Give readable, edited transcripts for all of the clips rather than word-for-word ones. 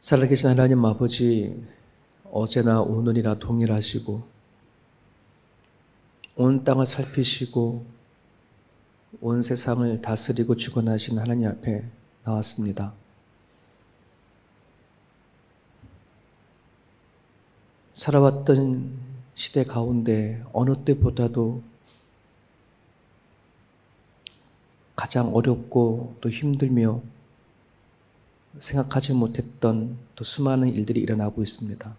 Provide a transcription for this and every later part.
살아계신 하나님 아버지, 어제나 오늘이나 동일하시고 온 땅을 살피시고 온 세상을 다스리고 주권하신 하나님 앞에 나왔습니다. 살아왔던 시대 가운데 어느 때보다도 가장 어렵고 또 힘들며 생각하지 못했던 또 수많은 일들이 일어나고 있습니다.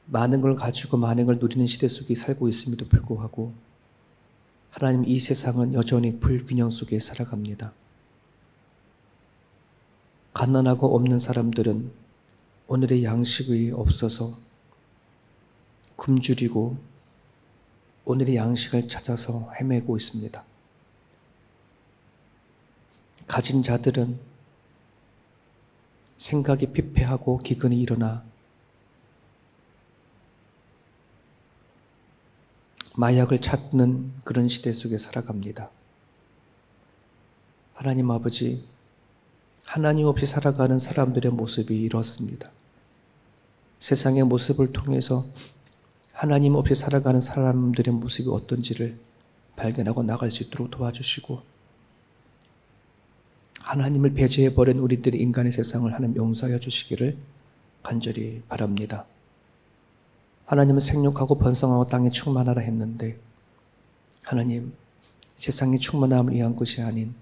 많은 걸 가지고 많은 걸 누리는 시대 속에 살고 있음에도 불구하고 하나님, 이 세상은 여전히 불균형 속에 살아갑니다. 가난하고 없는 사람들은 오늘의 양식이 없어서 굶주리고 오늘의 양식을 찾아서 헤매고 있습니다. 가진 자들은 생각이 피폐하고 기근이 일어나 마약을 찾는 그런 시대 속에 살아갑니다. 하나님 아버지, 하나님 없이 살아가는 사람들의 모습이 이렇습니다. 세상의 모습을 통해서 하나님 없이 살아가는 사람들의 모습이 어떤지를 발견하고 나갈 수 있도록 도와주시고, 하나님을 배제해버린 우리들의 인간의 세상을 하나님 용서하여 주시기를 간절히 바랍니다. 하나님은 생육하고 번성하고 땅에 충만하라 했는데, 하나님, 세상의 충만함을 위한 것이 아닌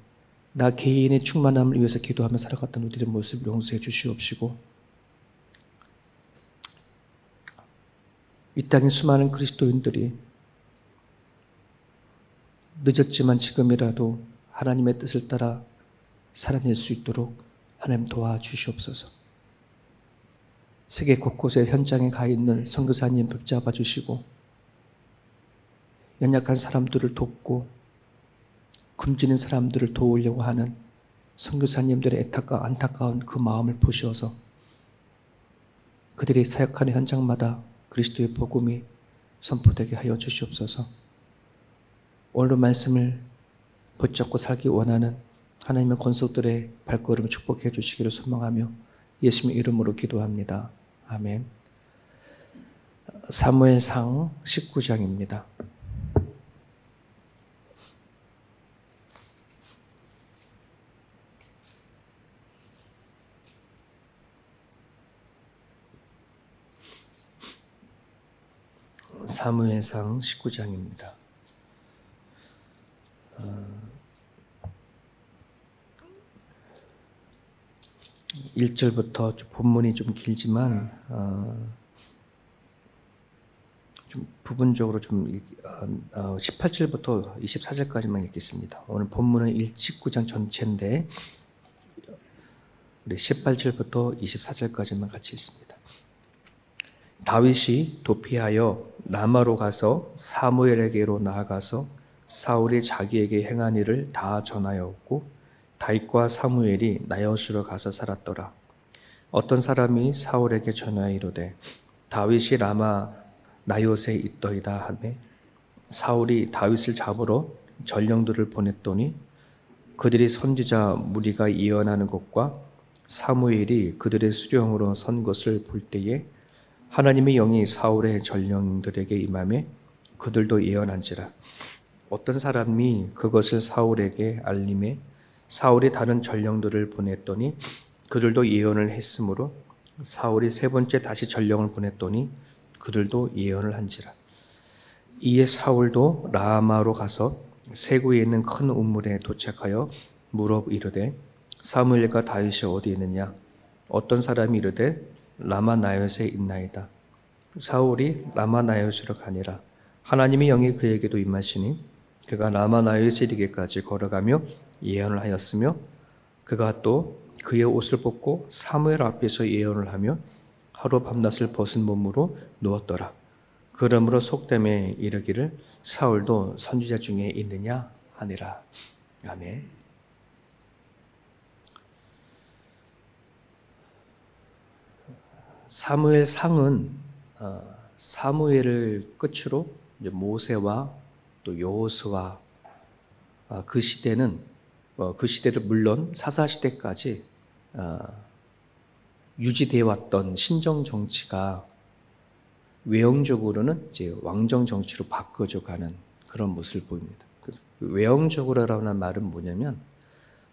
나 개인의 충만함을 위해서 기도하며 살아갔던 우리들의 모습을 용서해 주시옵시고, 이 땅의 수많은 그리스도인들이 늦었지만 지금이라도 하나님의 뜻을 따라 살아낼 수 있도록 하나님 도와주시옵소서. 세계 곳곳에 현장에 가 있는 선교사님 붙잡아 주시고, 연약한 사람들을 돕고 굶주린 사람들을 도우려고 하는 선교사님들의 안타까운 그 마음을 보셔서 그들이 사역하는 현장마다 그리스도의 복음이 선포되게 하여 주시옵소서. 오늘 말씀을 붙잡고 살기 원하는 하나님의 권속들의 발걸음을 축복해 주시기를 소망하며 예수님의 이름으로 기도합니다. 아멘. 사무엘상 19장입니다. 사무엘상 19장입니다. 1절부터 본문이 좀 길지만 좀 부분적으로 18절부터 24절까지만 읽겠습니다. 오늘 본문은 19장 전체인데 우리 18절부터 24절까지만 같이 읽습니다. 다윗이 도피하여 라마로 가서 사무엘에게로 나아가서 사울이 자기에게 행한 일을 다 전하였고, 다윗과 사무엘이 나요스로 가서 살았더라. 어떤 사람이 사울에게 전하여 이르되 다윗이 라마 나요스에 있더이다 하매, 사울이 다윗을 잡으러 전령들을 보냈더니 그들이 선지자 무리가 예언하는 것과 사무엘이 그들의 수령으로 선 것을 볼 때에 하나님의 영이 사울의 전령들에게 임하매 그들도 예언한지라. 어떤 사람이 그것을 사울에게 알림해 사울이 다른 전령들을 보냈더니 그들도 예언을 했으므로 사울이 세 번째 다시 전령을 보냈더니 그들도 예언을 한지라. 이에 사울도 라마로 가서 세구에 있는 큰 우물에 도착하여 물어 이르되 사무엘과 다윗이 어디 있느냐? 어떤 사람이 이르되 라마 나요스에 있나이다. 사울이 라마 나요스로 가니라. 하나님의 영이 그에게도 임하시니 그가 라마 나요스에 이르기까지 걸어가며 예언을 하였으며, 그가 또 그의 옷을 벗고 사무엘 앞에서 예언을 하며 하루 밤낮을 벗은 몸으로 누웠더라. 그러므로 속담에 이르기를 사울도 선지자 중에 있느냐 하니라. 아멘. 사무엘상은 사무엘을 끝으로 모세와 또 여호수아, 그 시대는 그 시대를 물론 사사시대까지 유지되어 왔던 신정 정치가 외형적으로는 이제 왕정 정치로 바꿔져 가는 그런 모습을 보입니다. 외형적으로라는 말은 뭐냐면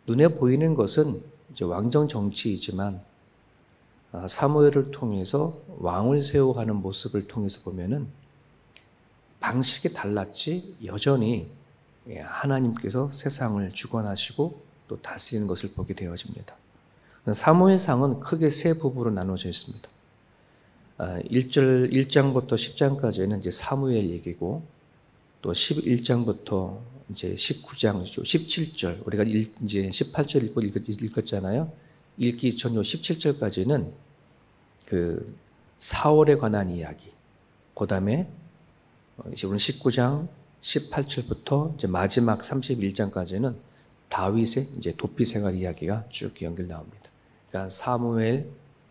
눈에 보이는 것은 이제 왕정 정치이지만 사무엘을 통해서 왕을 세워가는 모습을 통해서 보면은 방식이 달랐지 여전히 하나님께서 세상을 주관하시고 또 다스리는 것을 보게 되어집니다. 사무엘상은 크게 세 부부로 나눠져 있습니다. 1장부터 10장까지는 이제 사무엘 얘기고 또 11장부터 이제 19장, 17절, 우리가 이제 18절 읽었잖아요. 읽기 전 17절까지는 그 사울에 관한 이야기. 그 다음에 이제 오늘 19장 18절부터 이제 마지막 31장까지는 다윗의 이제 도피 생활 이야기가 쭉 연결 나옵니다. 그러니까 사무엘,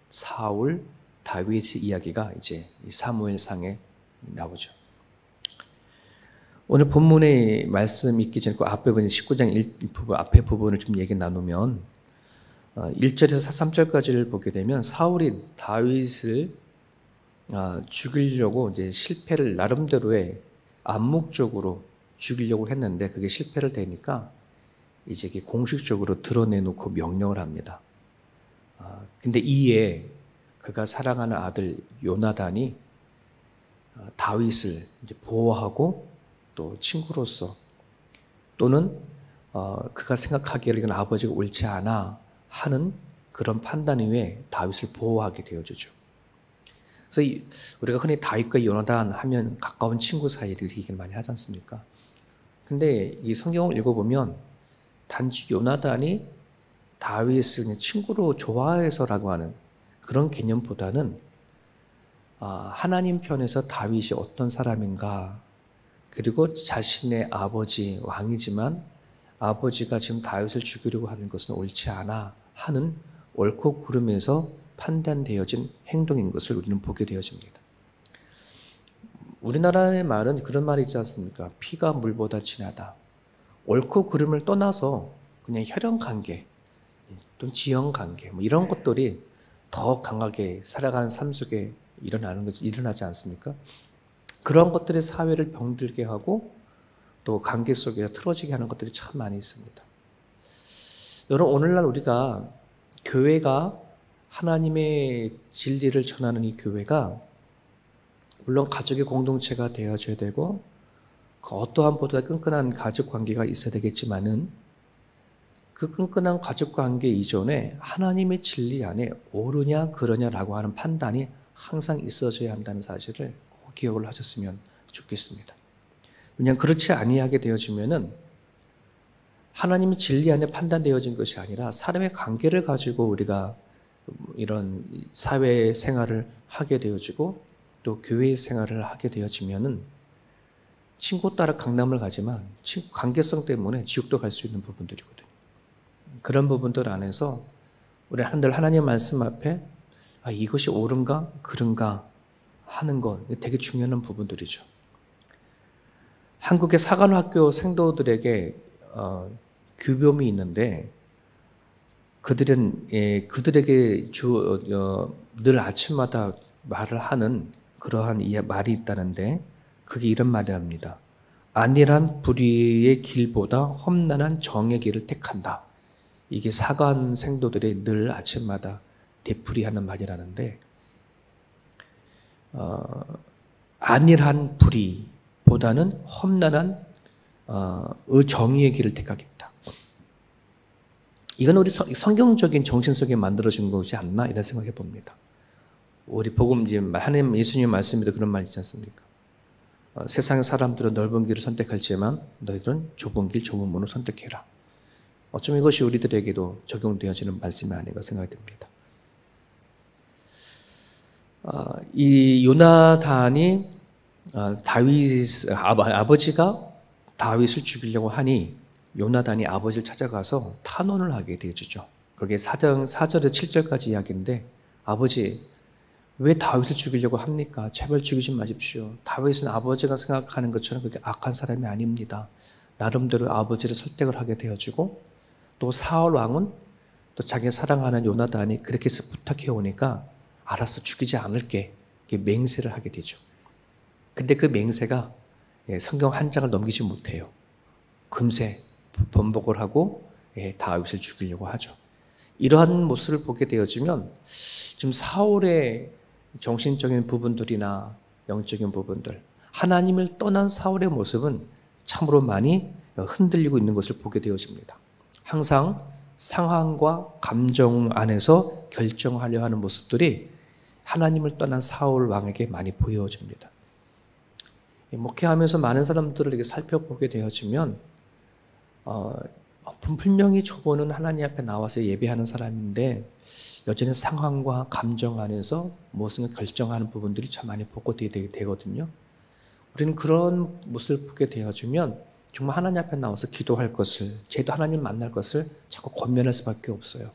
사울, 다윗의 이야기가 이제 이 사무엘상에 나오죠. 오늘 본문의 말씀 읽기 전에 그 앞에 19장 앞에 부분을 좀 얘기 나누면 1절에서 3절까지를 보게 되면 사울이 다윗을 죽이려고 이제 실패를 나름대로의 암묵적으로 죽이려고 했는데 그게 실패를 되니까 이제 공식적으로 드러내놓고 명령을 합니다. 근데 이에 그가 사랑하는 아들 요나단이 다윗을 이제 보호하고 또 친구로서 또는 그가 생각하기에 이건 아버지가 옳지 않아 하는 그런 판단 이후에 다윗을 보호하게 되어주죠. 그래서 우리가 흔히 다윗과 요나단 하면 가까운 친구 사이를 얘기를 많이 하지 않습니까? 근데 이 성경을 읽어보면 단지 요나단이 다윗을 그냥 친구로 좋아해서라고 하는 그런 개념보다는 하나님 편에서 다윗이 어떤 사람인가, 그리고 자신의 아버지 왕이지만 아버지가 지금 다윗을 죽이려고 하는 것은 옳지 않아 하는 옳고 그름에서 판단되어진 행동인 것을 우리는 보게 되어집니다. 우리나라의 말은 그런 말이 있지 않습니까? 피가 물보다 진하다. 옳고 그름을 떠나서 그냥 혈연관계 또는 지연관계 이런 것들이 더 강하게 살아가는 삶 속에 일어나지 않습니까? 그런 것들이 사회를 병들게 하고 또 관계 속에서 틀어지게 하는 것들이 참 많이 있습니다. 여러분, 오늘날 우리가 교회가 하나님의 진리를 전하는 이 교회가 물론 가족의 공동체가 되어줘야 되고 그 어떠한 보다 끈끈한 가족 관계가 있어야 되겠지만은 그 끈끈한 가족 관계 이전에 하나님의 진리 안에 옳으냐 그러냐라고 하는 판단이 항상 있어져야 한다는 사실을 꼭 기억을 하셨으면 좋겠습니다. 왜냐하면 그렇지 아니하게 되어지면은 하나님의 진리 안에 판단되어진 것이 아니라 사람의 관계를 가지고 우리가 이런 사회 생활을 하게 되어지고 또 교회 생활을 하게 되어지면은 친구 따라 강남을 가지만 관계성 때문에 지옥도 갈 수 있는 부분들이거든요. 그런 부분들 안에서 우리 하나님의 말씀 앞에 이것이 옳은가 그른가 하는 것 되게 중요한 부분들이죠. 한국의 사관학교 생도들에게 규범이 있는데 그들에게 늘 아침마다 말을 하는 그러한 말이 있다는데 그게 이런 말이랍니다. 안일한 불의의 길보다 험난한 정의 길을 택한다. 이게 사관 생도들이 늘 아침마다 되풀이하는 말이라는데 안일한 불의보다는 험난한 정의의 길을 택하겠다. 이건 우리 성경적인 정신 속에 만들어진 것이 않나 이런 생각해 봅니다. 우리 복음 하나님 예수님 말씀에도 그런 말 있지 않습니까? 세상의 사람들은 넓은 길을 선택할지만 너희들은 좁은 길, 좁은 문을 선택해라. 어쩌면 이것이 우리들에게도 적용되어지는 말씀이 아닌가 생각이 듭니다. 이 요나단이 아버지가 다윗을 죽이려고 하니 요나단이 아버지를 찾아가서 탄원을 하게 되어주죠. 그게 4절에서 7절까지 이야기인데 아버지 왜 다윗을 죽이려고 합니까? 제발 죽이지 마십시오. 다윗은 아버지가 생각하는 것처럼 그렇게 악한 사람이 아닙니다. 나름대로 아버지를 설득을 하게 되어지고 또 사울 왕은 또 자기 사랑하는 요나단이 그렇게 해서 부탁해 오니까 알았어, 죽이지 않을게, 이렇게 맹세를 하게 되죠. 근데 그 맹세가 성경 한 장을 넘기지 못해요. 금세 번복을 하고 다윗을 죽이려고 하죠. 이러한 모습을 보게 되어지면 지금 사울의 정신적인 부분들이나 영적인 부분들, 하나님을 떠난 사울의 모습은 참으로 많이 흔들리고 있는 것을 보게 되어집니다. 항상 상황과 감정 안에서 결정하려 하는 모습들이 하나님을 떠난 사울 왕에게 많이 보여집니다. 목회하면서 많은 사람들을 이렇게 살펴보게 되어지면 분명히 저분은 하나님 앞에 나와서 예배하는 사람인데 여전히 상황과 감정 안에서 무엇을 결정하는 부분들이 참 많이 보게 되거든요. 우리는 그런 모습을 보게 되어지면 정말 하나님 앞에 나와서 기도할 것을, 저도 하나님 만날 것을 자꾸 권면할 수밖에 없어요.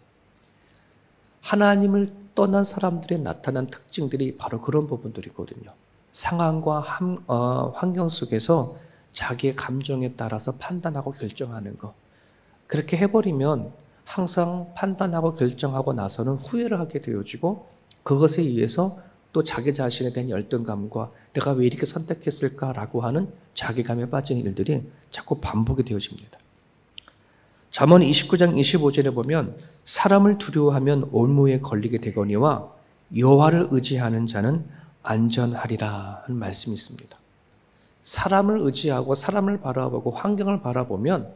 하나님을 떠난 사람들의 나타난 특징들이 바로 그런 부분들이거든요. 상황과 환경 속에서 자기의 감정에 따라서 판단하고 결정하는 것. 그렇게 해버리면 항상 판단하고 결정하고 나서는 후회를 하게 되어지고 그것에 의해서 또 자기 자신에 대한 열등감과 내가 왜 이렇게 선택했을까라고 하는 자괴감에 빠지는 일들이 자꾸 반복이 되어집니다. 잠언 29장 25절에 보면 사람을 두려워하면 올무에 걸리게 되거니와 여호와를 의지하는 자는 안전하리라 하는 말씀이 있습니다. 사람을 의지하고 사람을 바라보고 환경을 바라보면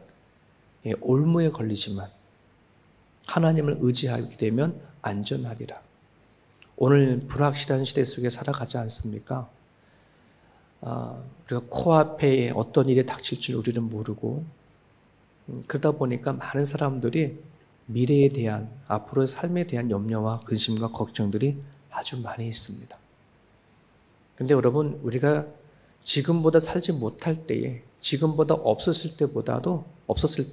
올무에 걸리지만 하나님을 의지하게 되면 안전하리라. 오늘 불확실한 시대 속에 살아가지 않습니까? 우리가 코앞에 어떤 일이 닥칠 줄 우리는 모르고 그러다 보니까 많은 사람들이 미래에 대한, 앞으로의 삶에 대한 염려와 근심과 걱정들이 아주 많이 있습니다. 근데 여러분, 우리가 지금보다 살지 못할 때에, 지금보다 없었을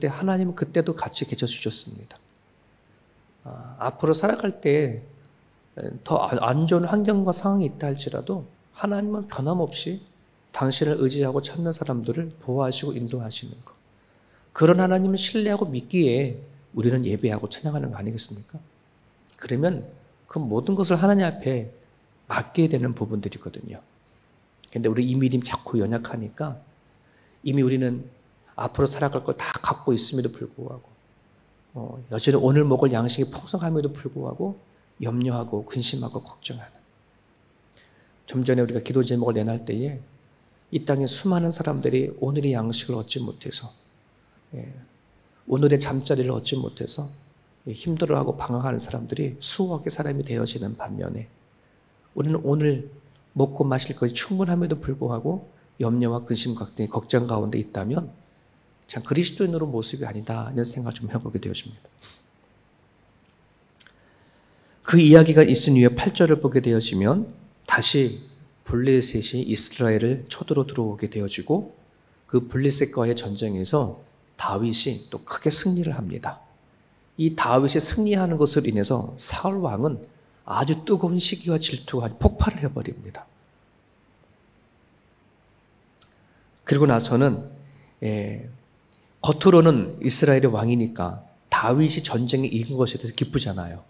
때 하나님은 그때도 같이 계셔 주셨습니다. 앞으로 살아갈 때 더 안 좋은 환경과 상황이 있다 할지라도 하나님은 변함없이 당신을 의지하고 찾는 사람들을 보호하시고 인도하시는 것. 그런 하나님을 신뢰하고 믿기에 우리는 예배하고 찬양하는 거 아니겠습니까? 그러면 그 모든 것을 하나님 앞에 맡게 되는 부분들이거든요. 근데 우리 이미 자꾸 연약하니까 이미 우리는 앞으로 살아갈 걸 다 갖고 있음에도 불구하고 여전히 오늘 먹을 양식이 풍성함에도 불구하고 염려하고 근심하고 걱정하는. 좀 전에 우리가 기도 제목을 내놓을 때에 이 땅에 수많은 사람들이 오늘의 양식을 얻지 못해서 오늘의 잠자리를 얻지 못해서 힘들어하고 방황하는 사람들이 수억의 사람이 되어지는 반면에 우리는 오늘 먹고 마실 것이 충분함에도 불구하고 염려와 근심, 걱정 가운데 있다면 참 그리스도인으로 모습이 아니다 이런 생각을 좀 해보게 되어집니다. 그 이야기가 있은 이후에 8절을 보게 되어지면 다시 블레셋이 이스라엘을 쳐들어 들어오게 되어지고 그 블레셋과의 전쟁에서 다윗이 또 크게 승리를 합니다. 이 다윗이 승리하는 것으로 인해서 사울 왕은 아주 뜨거운 시기와 질투가 폭발을 해버립니다. 그리고 나서는 겉으로는 이스라엘의 왕이니까 다윗이 전쟁에 이긴 것에 대해서 기쁘잖아요.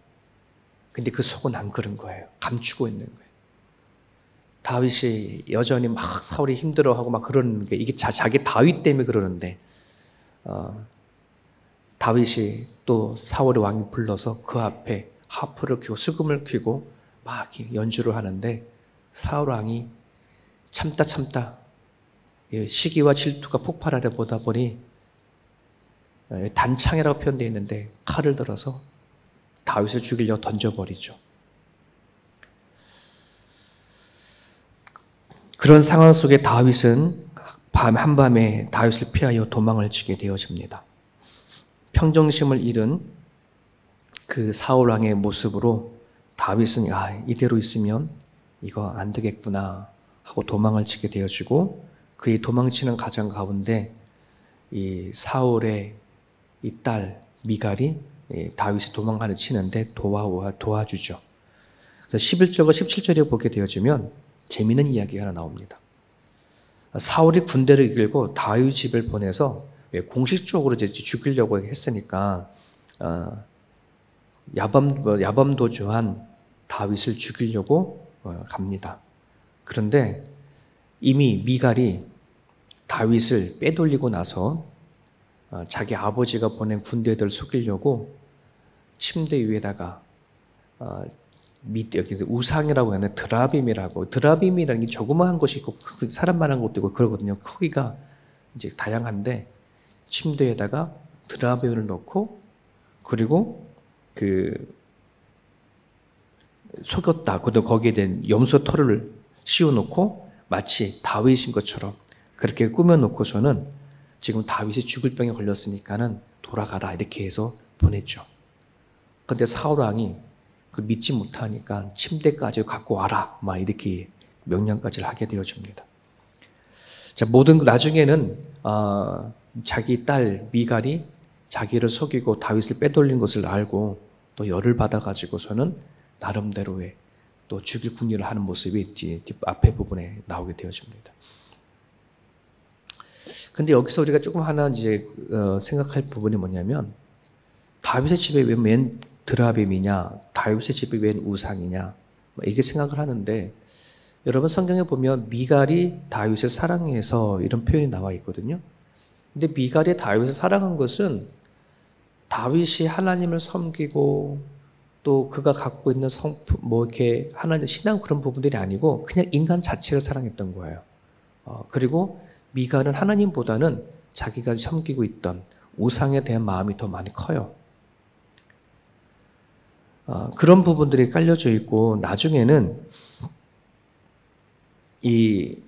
근데 그 속은 안 그런 거예요. 감추고 있는 거예요. 다윗이 여전히 막 사울이 힘들어하고 막 그러는 게 이게 자기 다윗 때문에 그러는데 다윗이 또 사울의 왕이 불러서 그 앞에 하프를 켜고 수금을 켜고 막 연주를 하는데 사울 왕이 참다 시기와 질투가 폭발하려 보다 보니 단창이라고 표현되어 있는데 칼을 들어서 다윗을 죽이려고 던져버리죠. 그런 상황 속에 다윗은 한밤에 다윗을 피하여 도망을 치게 되어집니다. 평정심을 잃은 그 사울 왕의 모습으로 다윗은 이대로 있으면 이거 안 되겠구나 하고 도망을 치게 되어지고 그의 도망치는 과정 가운데 이 사울의 이 딸 미갈이 다윗이 도망가는 치는데 도와주죠. 그래서 11절과 17절에 보게 되어지면 재미있는 이야기가 하나 나옵니다. 사울이 군대를 이끌고 다윗 집을 보내서 공식적으로 이제 죽이려고 했으니까 야밤도주한 다윗을 죽이려고 갑니다. 그런데 이미 미갈이 다윗을 빼돌리고 나서 자기 아버지가 보낸 군대들을 속이려고 침대 위에다가 여기 우상이라고 하는 드라빔이라는 게 조그마한 것이 있고 사람만한 것도 있고 그러거든요. 크기가 이제 다양한데 침대에다가 드라빔을 넣고 그리고 속였다. 그리고 거기에 대한 염소 털을 씌워놓고 마치 다윗인 것처럼 그렇게 꾸며놓고서는 지금 다윗이 죽을 병에 걸렸으니까는 돌아가라 이렇게 해서 보냈죠. 그런데 사울 왕이 믿지 못하니까 침대까지 갖고 와라 막 이렇게 명령까지 하게 되어집니다. 자, 나중에는 자기 딸 미갈이 자기를 속이고 다윗을 빼돌린 것을 알고 또 열을 받아가지고서는 나름대로의 또 죽일 궁리를 하는 모습이 앞에 부분에 나오게 되어집니다. 근데 여기서 우리가 조금 하나 이제 생각할 부분이 뭐냐면 다윗의 집에 웬 드라빔이냐, 다윗의 집에 웬 우상이냐 이게 생각을 하는데 여러분 성경에 보면 미갈이 다윗을 사랑해서 이런 표현이 나와 있거든요. 근데 미갈이 다윗을 사랑한 것은 다윗이 하나님을 섬기고 또 그가 갖고 있는 이렇게 하나님 신앙 그런 부분들이 아니고 그냥 인간 자체를 사랑했던 거예요. 그리고 미갈은 하나님보다는 자기가 섬기고 있던 우상에 대한 마음이 더 많이 커요. 그런 부분들이 깔려져 있고 나중에는 이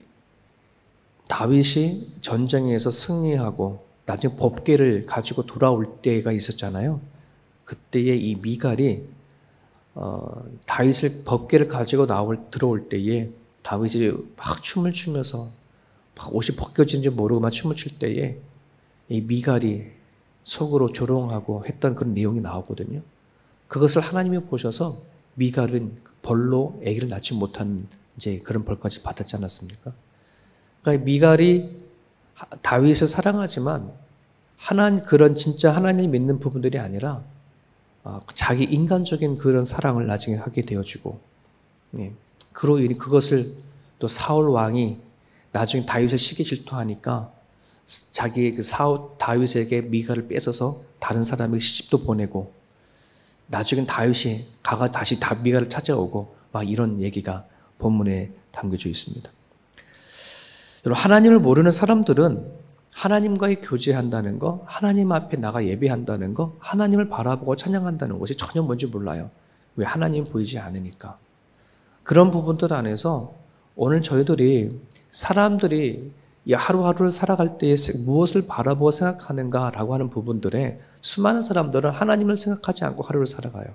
다윗이 전쟁에서 승리하고 나중에 법궤를 가지고 돌아올 때가 있었잖아요. 그때에 이 미갈이 다윗을 법궤를 가지고 들어올 때에 다윗이 막 춤을 추면서 막 옷이 벗겨진지 모르고 막 춤을 출 때에 이 미갈이 속으로 조롱하고 했던 그런 내용이 나오거든요. 그것을 하나님이 보셔서 미갈은 벌로 아기를 낳지 못한 이제 그런 벌까지 받았지 않았습니까? 그러니까 미갈이 다윗을 사랑하지만 그런 진짜 하나님 믿는 부분들이 아니라 자기 인간적인 그런 사랑을 나중에 하게 되어지고 그로 인해 그것을 또 사울 왕이 나중에 다윗을 시기 질투하니까 자기의 다윗에게 미갈을 뺏어서 다른 사람에게 시집도 보내고 나중엔 다윗이 다시 미갈을 찾아오고 막 이런 얘기가 본문에 담겨져 있습니다. 여러분 하나님을 모르는 사람들은 하나님과의 교제한다는 거, 하나님 앞에 나가 예배한다는 거, 하나님을 바라보고 찬양한다는 것이 전혀 뭔지 몰라요. 왜? 하나님이 보이지 않으니까. 그런 부분들 안에서 오늘 사람들이 이 하루하루를 살아갈 때에 무엇을 바라보고 생각하는가라고 하는 부분들에 수많은 사람들은 하나님을 생각하지 않고 하루를 살아가요.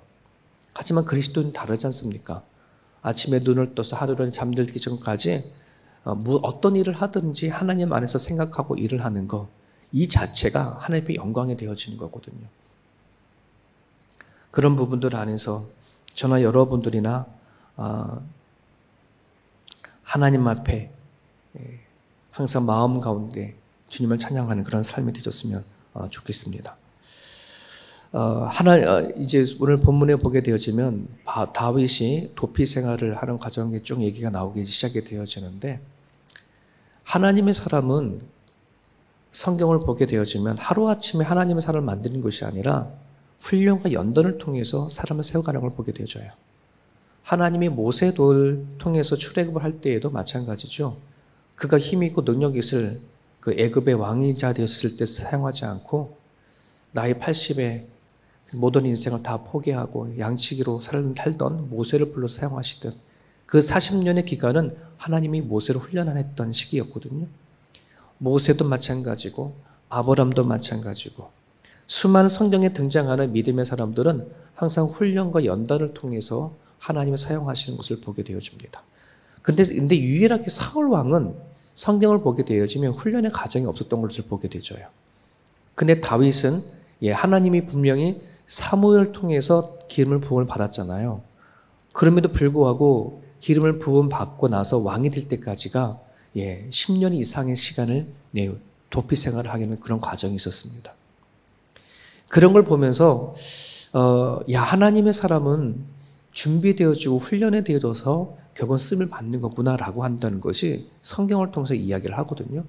하지만 그리스도는 다르지 않습니까? 아침에 눈을 떠서 하루를 잠들기 전까지 어떤 일을 하든지 하나님 안에서 생각하고 일을 하는 것, 이 자체가 하나님의 영광이 되어지는 거거든요. 그런 부분들 안에서 저나 여러분들이나 하나님 앞에 항상 마음 가운데 주님을 찬양하는 그런 삶이 되었으면 좋겠습니다. 이제 오늘 본문에 보게 되어지면 다윗이 도피 생활을 하는 과정에 쭉 얘기가 나오기 시작이 되어지는데 하나님의 사람은 성경을 보게 되어지면 하루아침에 하나님의 사람을 만드는 것이 아니라 훈련과 연단을 통해서 사람을 세워가는 걸 보게 되어져요. 하나님이 모세를 통해서 출애굽을 할 때에도 마찬가지죠. 그가 힘이 있고 능력이 있을 그 애굽의 왕이자 되었을 때 사용하지 않고 나이 80에 모든 인생을 다 포기하고 양치기로 살던 모세를 불러 사용하시던 그 40년의 기간은 하나님이 모세를 훈련했던 시기였거든요. 모세도 마찬가지고 아브람도 마찬가지고 수많은 성경에 등장하는 믿음의 사람들은 항상 훈련과 연단을 통해서 하나님을 사용하시는 것을 보게 되어집니다. 근데 유일하게 사울 왕은 성경을 보게 되어지면 훈련의 과정이 없었던 것을 보게 되져요. 근데 다윗은 하나님이 분명히 사무엘을 통해서 기름을 부음을 받았잖아요. 그럼에도 불구하고 기름을 부음 받고 나서 왕이 될 때까지가 10년 이상의 시간을 도피 생활을 하게 되는 그런 과정이 있었습니다. 그런 걸 보면서 야, 하나님의 사람은 준비되어지고 훈련에 되어져서 결국 쓰임을 받는 거구나라고 한다는 것이 성경을 통해서 이야기를 하거든요.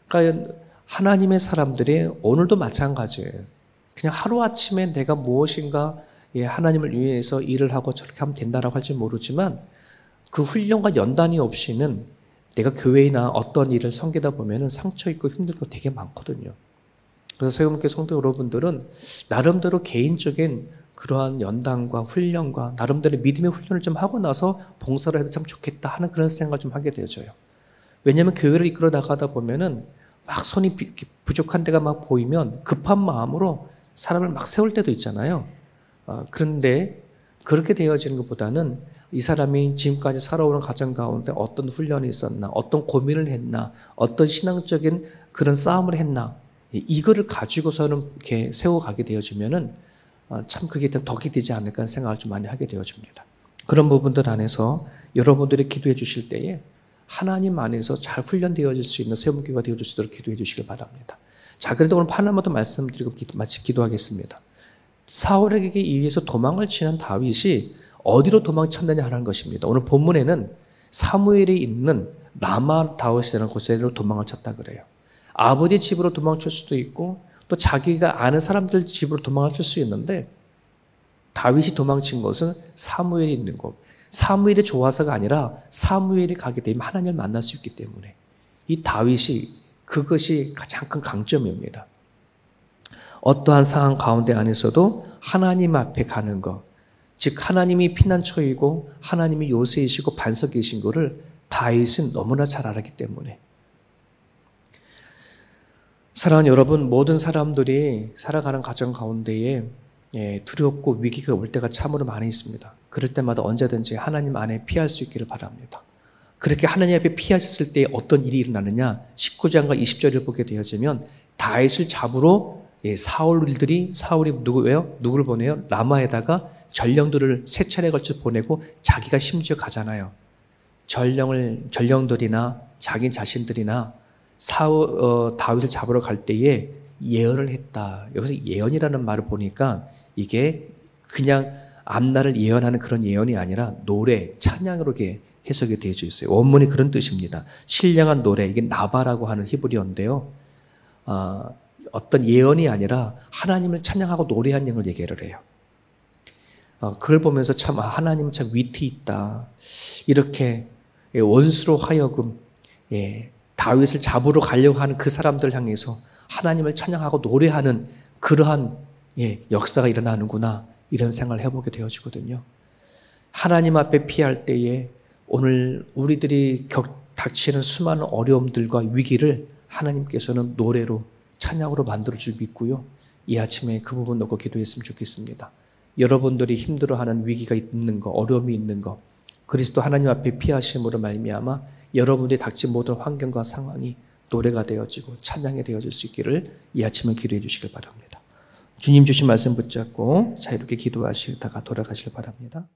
그러니까 하나님의 사람들이 오늘도 마찬가지예요. 그냥 하루아침에 내가 무엇인가 하나님을 위해서 일을 하고 저렇게 하면 된다라고 할지 모르지만 그 훈련과 연단이 없이는 내가 교회나 어떤 일을 섬기다 보면 상처 있고 힘들고 되게 많거든요. 그래서 세움교회 성도 여러분들은 나름대로 개인적인 그러한 연단과 훈련과 나름대로 믿음의 훈련을 좀 하고 나서 봉사를 해도 참 좋겠다 하는 그런 생각을 좀 하게 되어져요. 왜냐하면 교회를 이끌어 나가다 보면은 막 손이 부족한 데가 막 보이면 급한 마음으로 사람을 막 세울 때도 있잖아요. 그런데 그렇게 되어지는 것보다는 이 사람이 지금까지 살아오는 가정 가운데 어떤 훈련이 있었나, 어떤 고민을 했나, 어떤 신앙적인 그런 싸움을 했나, 이거를 가지고서는 이렇게 세워가게 되어지면은 참 그게 덕이 되지 않을까 하는 생각을 좀 많이 하게 되어집니다. 그런 부분들 안에서 여러분들이 기도해 주실 때에 하나님 안에서 잘 훈련되어질 수 있는 세움교회가 되어질 수 있도록 기도해 주시길 바랍니다. 자, 그래도 오늘 하나만 더 말씀드리고 마치 기도하겠습니다. 사울에게 의해서 도망을 치는 다윗이 어디로 도망쳤느냐 하는 것입니다. 오늘 본문에는 사무엘이 있는 라마 다윗이라는 곳으로 도망을 쳤다 그래요. 아버지 집으로 도망칠 수도 있고 또 자기가 아는 사람들 집으로 도망을 칠 수 있는데 다윗이 도망친 것은 사무엘이 있는 곳. 사무엘이 좋아서가 아니라 사무엘이 가게 되면 하나님을 만날 수 있기 때문에 이 다윗이 그것이 가장 큰 강점입니다. 어떠한 상황 가운데 안에서도 하나님 앞에 가는 것, 즉 하나님이 피난처이고 하나님이 요새이시고 반석이신 것을 다윗은 너무나 잘 알았기 때문에 사랑하는 여러분, 모든 사람들이 살아가는 가정 가운데에 두렵고 위기가 올 때가 참으로 많이 있습니다. 그럴 때마다 언제든지 하나님 안에 피할 수 있기를 바랍니다. 그렇게 하나님 앞에 피하셨을 때 어떤 일이 일어나느냐 19장과 20절을 보게 되어지면 다윗을 잡으러 사울이 누구를 보내요? 라마에다가 전령들을 세 차례 걸쳐 보내고 자기가 심지어 가잖아요. 전령들이나 자기 자신들이나 다윗을 잡으러 갈 때에 예언을 했다. 여기서 예언이라는 말을 보니까 이게 그냥 앞날을 예언하는 그런 예언이 아니라 노래, 찬양으로 해석이 되어져 있어요. 원문이 그런 뜻입니다. 신령한 노래, 이게 나바라고 하는 히브리어인데요. 어떤 예언이 아니라 하나님을 찬양하고 노래한 영을 얘기를 해요. 그걸 보면서 참 하나님은 참 위트 있다. 이렇게 원수로 하여금 다윗을 잡으러 가려고 하는 그 사람들 향해서 하나님을 찬양하고 노래하는 그러한 역사가 일어나는구나 이런 생각을 해보게 되어지거든요. 하나님 앞에 피할 때에 오늘 우리들이 닥치는 수많은 어려움들과 위기를 하나님께서는 노래로 찬양으로 만들어 줄 믿고요. 이 아침에 그 부분 놓고 기도했으면 좋겠습니다. 여러분들이 힘들어하는 위기가 있는 거, 어려움이 있는 거, 그리스도 하나님 앞에 피하심으로 말미암아 여러분들이 닥친 모든 환경과 상황이 노래가 되어지고 찬양이 되어질 수 있기를 이 아침에 기도해 주시길 바랍니다. 주님 주신 말씀 붙잡고 자유롭게 기도하시다가 돌아가시길 바랍니다.